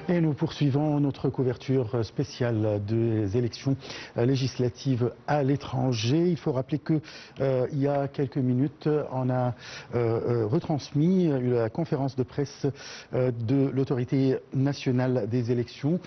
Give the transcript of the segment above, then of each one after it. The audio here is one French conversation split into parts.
Et nous poursuivons notre couverture spéciale des élections législatives à l'étranger. Il faut rappeler que il y a quelques minutes, on a retransmis la conférence de presse de l'autorité nationale des élections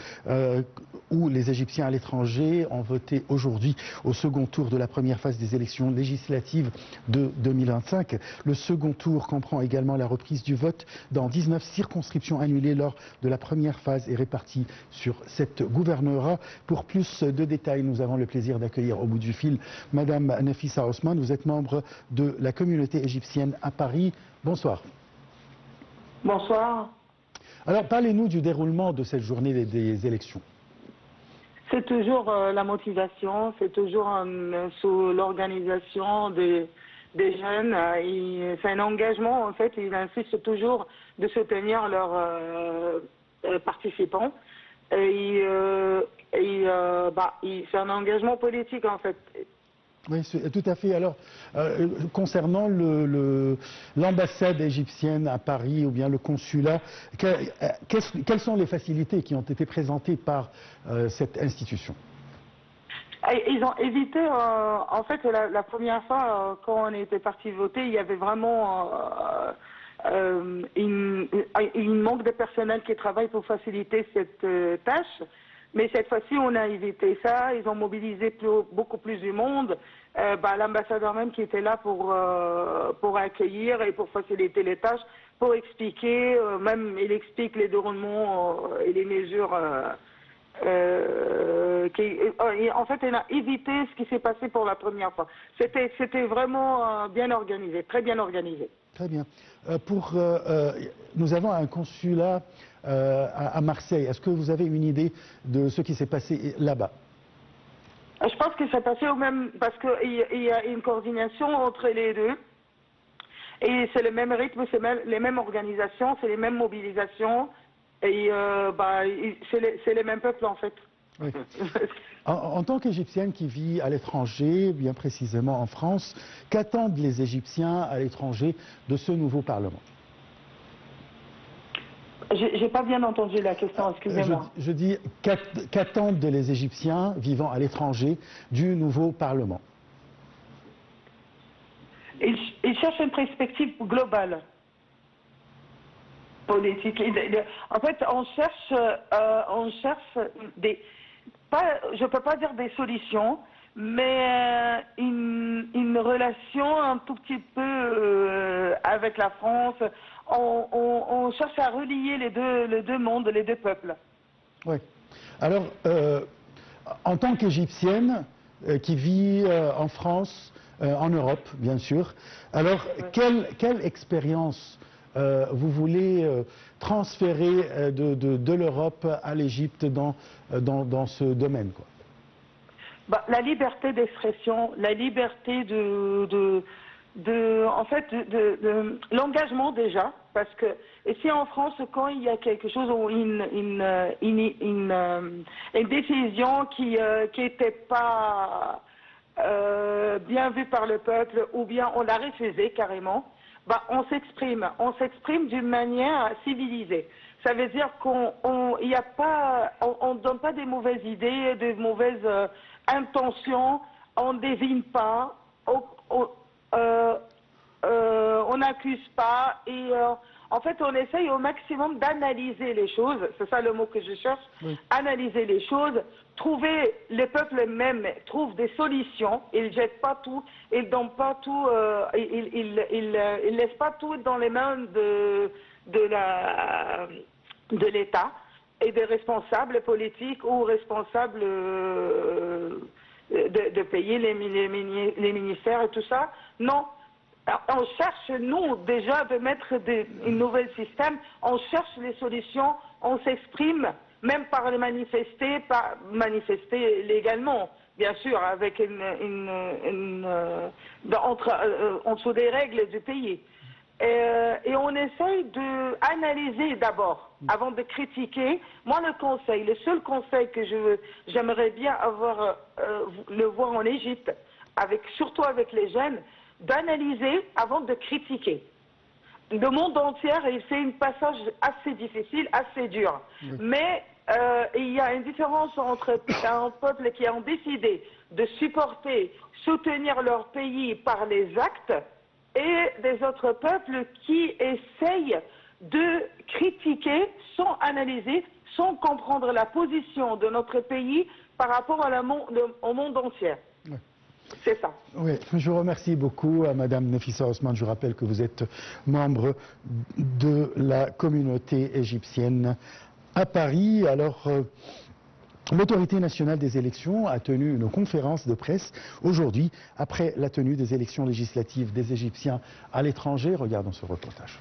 où les Égyptiens à l'étranger ont voté aujourd'hui au second tour de la première phase des élections législatives de 2025. Le second tour comprend également la reprise du vote dans 19 circonscriptions annulées lors de la première phase est répartie sur 7 gouvernorats. Pour plus de détails, nous avons le plaisir d'accueillir au bout du fil Madame Nafissa Ousmane. Vous êtes membre de la communauté égyptienne à Paris. Bonsoir. Bonsoir. Alors, parlez-nous du déroulement de cette journée des élections. C'est toujours la motivation, c'est toujours sous l'organisation des jeunes. C'est un engagement, en fait, ils insistent toujours de soutenir leurs participants. C'est un engagement politique, en fait. Oui, tout à fait. Alors, concernant l'ambassade égyptienne à Paris ou bien le consulat, quelles sont les facilités qui ont été présentées par cette institution? Ils ont évité, en fait, la première fois, quand on était parti voter, il y avait vraiment une manque de personnel qui travaille pour faciliter cette tâche. Mais cette fois-ci, on a évité ça. Ils ont mobilisé beaucoup plus du monde. L'ambassadeur même qui était là pour accueillir et pour faciliter les tâches, pour expliquer, même il explique les déroulements et les mesures. En fait, il a évité ce qui s'est passé pour la première fois. C'était vraiment bien organisé, très bien organisé. Très bien. Nous avons un consulat à Marseille. Est-ce que vous avez une idée de ce qui s'est passé là-bas? Je pense que c'est passé au même, parce qu'il y a une coordination entre les deux. Et c'est le même rythme, c'est les mêmes organisations, c'est les mêmes mobilisations. Et c'est les mêmes peuples, en fait. Oui. En tant qu'Égyptienne qui vit à l'étranger, bien précisément en France, qu'attendent les Égyptiens à l'étranger de ce nouveau Parlement? J'ai pas bien entendu la question, excusez-moi. Je dis, qu'attendent les Égyptiens vivant à l'étranger du nouveau Parlement? Ils cherchent une perspective globale. Politique. En fait, on cherche je peux pas dire des solutions, mais une relation un tout petit peu avec la France. On cherche à relier les deux mondes, les deux peuples. Oui. Alors, en tant qu'Égyptienne qui vit en France, en Europe, bien sûr, alors quelle expérience vous voulez transférer de l'Europe à l'Égypte dans ce domaine, quoi? La liberté d'expression, la liberté en fait, l'engagement déjà, parce que ici en France, quand il y a quelque chose ou une décision qui n'était pas bien vue par le peuple, ou bien on l'a refusée carrément, on s'exprime d'une manière civilisée. Ça veut dire qu'on ne donne pas des mauvaises idées, des mauvaises intentions, on ne devine pas, on n'accuse pas, et en fait on essaye au maximum d'analyser les choses, c'est ça le mot que je cherche, oui. Analyser les choses, trouver, les peuples même trouvent des solutions, ils ne jettent pas tout, ils donnent pas tout, ils laissent pas tout dans les mains de l'État et des responsables politiques ou responsables de payer les ministères et tout ça. Non. On cherche, nous, déjà, de mettre un nouvel système, on cherche les solutions, on s'exprime, même par les manifester légalement, bien sûr, avec en dessous des règles du pays. Et on essaye d'analyser d'abord, avant de critiquer. Moi, le seul conseil que j'aimerais bien le voir en Égypte, surtout avec les jeunes, d'analyser avant de critiquer. le monde entier, et c'est un passage assez difficile, assez dur. Oui. Mais il y a une différence entre un peuple qui ont décidé de supporter, soutenir leur pays par les actes, et des autres peuples qui essayent de critiquer sans analyser, sans comprendre la position de notre pays par rapport au monde entier. Oui. C'est ça. Oui, je vous remercie beaucoup à Madame Nefissa Osman. Je rappelle que vous êtes membre de la communauté égyptienne à Paris. Alors, l'autorité nationale des élections a tenu une conférence de presse aujourd'hui après la tenue des élections législatives des Égyptiens à l'étranger. Regardons ce reportage.